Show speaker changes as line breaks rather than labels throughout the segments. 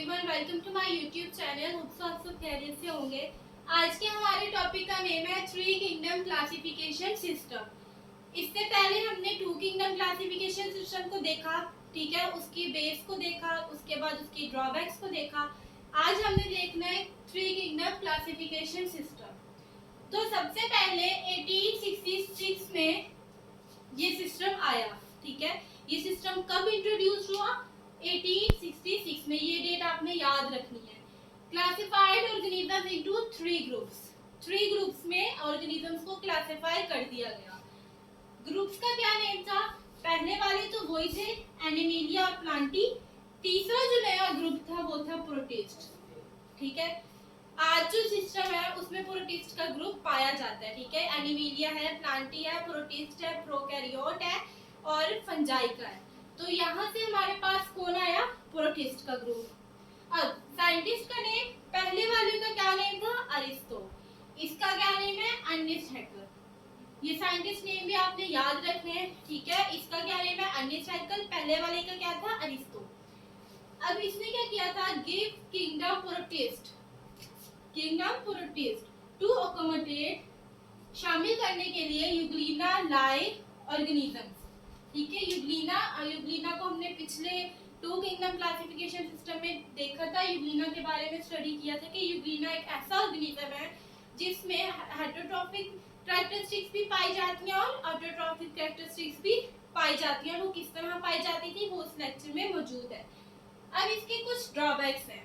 Everyone, welcome to my YouTube channel. आप सब खैरियत से होंगे। आज के हमारे टॉपिक का नेम है थ्री किंगडम क्लासिफिकेशन सिस्टम। इससे पहले हमने टू किंगडम क्लासिफिकेशन सिस्टम को देखा, ठीक है, उसकी बेस को देखा, उसके बाद उसकी ड्रॉबैक्स को देखा। आज हमने देखना है थ्री किंगडम क्लासिफिकेशन सिस्टम। तो सबसे पहले 1866 में ये सिस्टम आया, ठीक है। ये सिस्टम कब इंट्रोड्यूस हुआ? 1866 में। ये डेट आपने याद रखनी है। Classified organisms into three groups में ऑर्गेनिजम्स को क्लासिफाई कर दिया गया। ग्रुप्स का क्या नेम था? पहले वाले तो वही थे, एनिमेलिया और प्लांटी। तीसरा जो नया ग्रुप था वो था प्रोटिस्ट, ठीक है। आज जो सिस्टम है उसमें प्रोटिस्ट का ग्रुप पाया जाता है, ठीक है। एनिमेलिया है, प्लांटी है, प्रोटिस्ट है, प्रोकैरियोट है और फंजाई का है। तो यहाँ से हमारे पास कौन आया? प्रोटिस्ट का ग्रुप। अब साइंटिस्ट का नेम, पहले वाले का क्या नेम था? अरिस्टो। इसका क्या नेम है? Ernest Haeckel. ये साइंटिस्ट नेम भी आपने याद रखने हैं, ठीक है। इसका क्या नेम है? Ernest Haeckel. पहले वाले का क्या था? अरिस्टो। अब इसने क्या किया था? Give kingdom protist to accommodate, शामिल करने के लिए यूग्लिना लाई ऑर्गेनिजम्स, ठीक है। यूग्लिना को हमने पिछले टू किंगडम क्लासिफिकेशन सिस्टम में देखा था। यूग्लिना के बारे में स्टडी किया था कि यूग्लिना एक ऐसा ऑर्गेनिज्म है जिसमें हेटेरोट्रॉफिक कैरेक्टरिस्टिक्स भी पाई जाती हैं और ऑटोट्रॉफिक कैरेक्टरिस्टिक्स भी पाई जाती हैं। वो किस तरह पाई जाती थी वो इस लेक्चर में मौजूद है। अब इसके कुछ ड्रॉबैक्स हैं।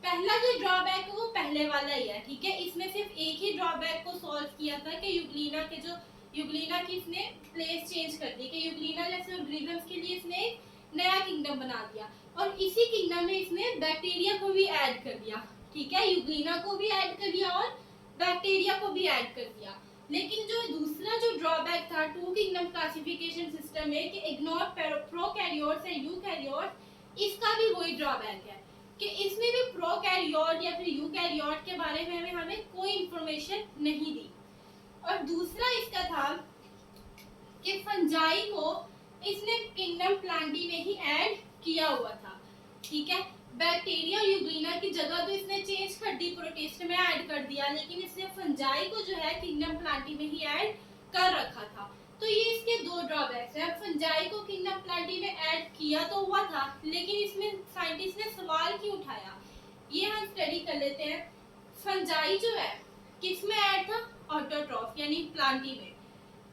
पहला जो ड्रॉबैक है वो पहले वाला ही है, ठीक है। इसमें सिर्फ एक ही ड्रॉबैक को सॉल्व किया था कि यूग्लिना की इसने प्लेस चेंज कर दी, कि यूग्लिना जैसे ऑर्गेनिजम्स के लिए इसने एक नया किंगडम बना दिया और इसी किंगडम में इसने बैक्टीरिया को भी ऐड कर दिया, ठीक है। यूग्लिना को भी ऐड कर दिया और बैक्टीरिया को भी ऐड कर दिया। लेकिन जो दूसरा जो ड्रॉबैक था टू किंगडम क्लासिफिकेशन सिस्टम में कि इग्नोर प्रोकैरियोट्स एंड यूकैरियोट्स, इसका भी वही ड्रॉबैक है कि इसमें भी प्रोकैरियोट या फिर यूकैरियोट के बारे में हमें कोई इंफॉर्मेशन नहीं दी। और दूसरा इसका था कि फंजाई को इसने किंगडम प्लांटी में ही ऐड किया हुआ था, ठीक है। बैक्टीरिया और यूग्लिना की जगह तो इसने चेंज कर दी, प्रोटिस्ट में ऐड कर दिया, लेकिन इसने फंजाई को जो है किंगडम प्लांटी में ही ऐड कर रखा था। तो ये इसके दो ड्रॉबैक्स हैं। फंजाई को किंगडम प्लांटी में ऐड किया तो हुआ था, लेकिन इसमें साइंटिस्ट ने सवाल क्यों उठाया ये हम स्टडी कर लेते हैं। फंजाई जो है किस में ऐड था? ऑटोट्रॉफ यानी प्लांटी में।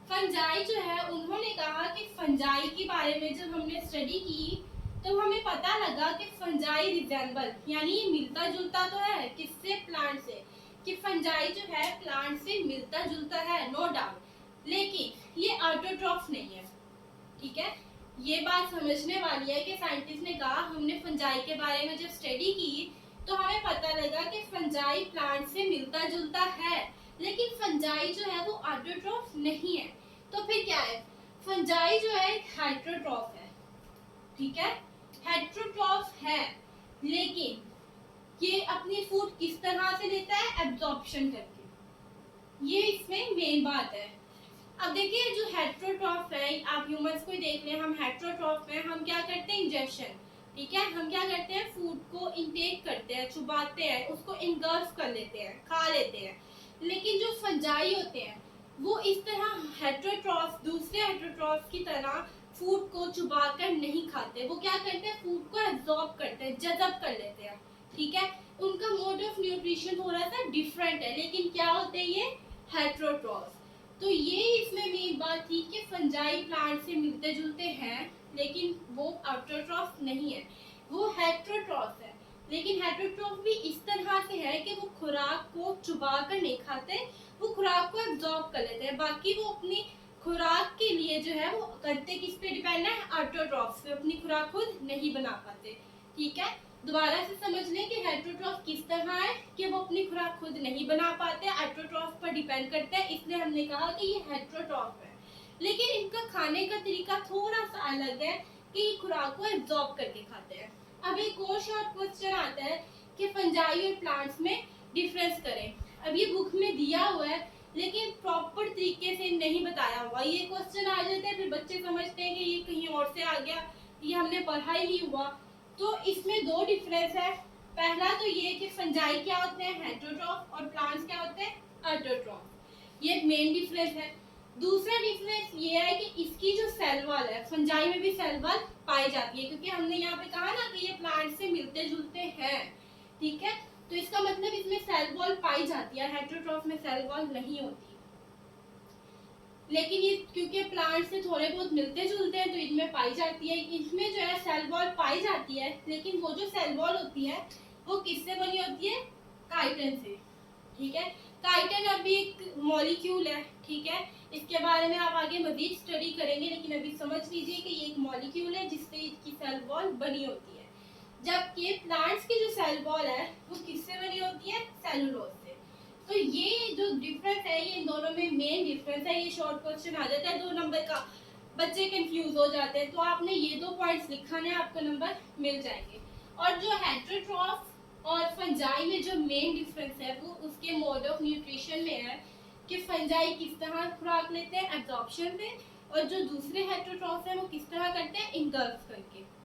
फंजाई जो है उन्होंने कहा कि फंजाई के बारे में जब हमने स्टडी की तो हमें पता लगा कि फंजाई रिजेंबल यानी ये मिलता जुलता तो है किससे? प्लांट से। कि फंजाई जो है प्लांट से मिलता जुलता है, नो डाउट, लेकिन ये ऑटोट्रॉफ नहीं है, ठीक है। ये बात समझने वाली है कि साइंटिस्ट ने कहा, हमने फंजाई के बारे में जब स्टडी की तो हमें पता लगा कि फंजाई प्लांट से मिलता जुलता है, लेकिन फंजाई जो है वो ऑटोट्रॉफ नहीं है। तो फिर क्या है? फंजाई जो है हेटेरोट्रॉफ है, ठीक है, हेटेरोट्रॉफ है, लेकिन ये अपनी फूड किस तरह से लेता है? एब्जॉर्प्शन करके। ये इसमें मेन बात है। अब देखिए जो हेटेरोट्रॉफ है, आप ह्यूमंस को ही देख लें, हम हेटेरोट्रॉफ हैं, हम क्या करते हैं? इंजेक्शन, ठीक है। हम क्या करते हैं? फूड को इनटेक करते हैं, चुबाते हैं, उसको इनगल्फ कर लेते हैं, खा लेते हैं। लेकिन जो फंजाई होते हैं वो इस तरह हेटेरोट्रॉफ, दूसरे हेटेरोट्रॉफ की तरह फूड को चुबाकर नहीं खाते। वो क्या करते हैं? फूड को एब्जॉर्ब करते हैं, जज़ब कर लेते हैं, ठीक है। उनका मोड ऑफ न्यूट्रिशन थोड़ा सा डिफरेंट है, लेकिन क्या होते हैं? ये हेटेरोट्रॉफ। तो ये इसमें मेन बात थी कि फंजाई प्लांट से मिलते जुलते हैं, लेकिन वो ऑटोट्रॉफ नहीं है, वो हेटेरोट्रॉफ है। लेकिन हेटेरोट्रॉफ भी इस तरह से है कि वो खुराक को चुबा कर नहीं खाते, वो खुराक को एब्जॉर्ब कर लेते हैं। बाकी वो अपनी खुराक के लिए जो है वो करते किस पे डिपेंड है? ऑटोट्रॉफ पे। अपनी खुराक खुद नहीं बना पाते, ठीक है। दोबारा से समझ लें कि हेटेरोट्रॉफ किस तरह है कि वो अपनी खुराक खुद नहीं बना पाते, ऑटोट्रॉफ पर डिपेंड करते हैं, इसलिए हमने कहा कि ये हेटेरोट्रॉफ है। लेकिन इनका खाने का तरीका थोड़ा सा अलग है कि ये खुराक को एब्जॉर्ब करके खाते हैं। अब एक और शॉर्ट क्वेश्चन आता है कि फंजाई और प्लांट्स में डिफरेंस करें। अब ये बुक में दिया हुआ है लेकिन प्रॉपर तरीके से नहीं बताया हुआ। ये क्वेश्चन आ जाते हैं, फिर बच्चे समझते हैं कि ये कहीं और से आ गया, ये हमने पढ़ा ही नहीं हुआ। तो इसमें दो डिफरेंस है। पहला तो ये कि फंजाई क्या होते हैं, हेटेरोट्रॉफ, और प्लांट्स क्या होते हैं, ऑटोट्रॉफ। ये मेन डिफरेंस है। दूसरा डिफरेंस ये है कि इसकी जो सेल वॉल है, फंजाई में भी सेल वॉल पाई जाती है, क्योंकि हमने यहाँ पे कहा ना कि ये प्लांट से मिलते जुलते हैं, ठीक है। तो इसका मतलब इसमें सेल वॉल पाई जाती है, हेटेरोट्रॉफ में सेल वॉल नहीं होती। लेकिन ये क्योंकि प्लांट से थोड़े बहुत मिलते जुलते हैं तो इनमें पाई जाती है। इसमें जो है सेल वॉल पाई जाती है, लेकिन वो जो सेल वॉल होती है वो किससे बनी होती है, काइटिन से, ठीक है। काइटिन अभी एक मॉलिक्यूल है, ठीक है। इसके बारे में आप आगे मजीद स्टडी करेंगे, लेकिन अभी समझ लीजिए कि ये एक मॉलिक्यूल है जिससे इसकी सेल वॉल बनी होती है। जबकि प्लांट्स की जो सेल वॉल है वो किससे बनी होती है, सेलुलोज से। तो ये जो डिफरेंस है ये इन दोनों में मेन डिफरेंस है। ये शॉर्ट क्वेश्चन आ जाता है 2 नंबर का, बच्चे कंफ्यूज हो जाते हैं, तो आपने ये 2 पॉइंट्स लिखाने, आपको नंबर मिल जाएंगे। और जो हेटेरोट्रॉफ और फंजाई में जो मेन डिफरेंस है वो उसके मोड ऑफ न्यूट्रिशन में है कि फंजाई किस तरह खुराक लेते हैं, एब्जॉर्प्शन पे, और जो दूसरे हेटेरोट्रॉफ है वो किस तरह करते हैं, इंगल्फ करके।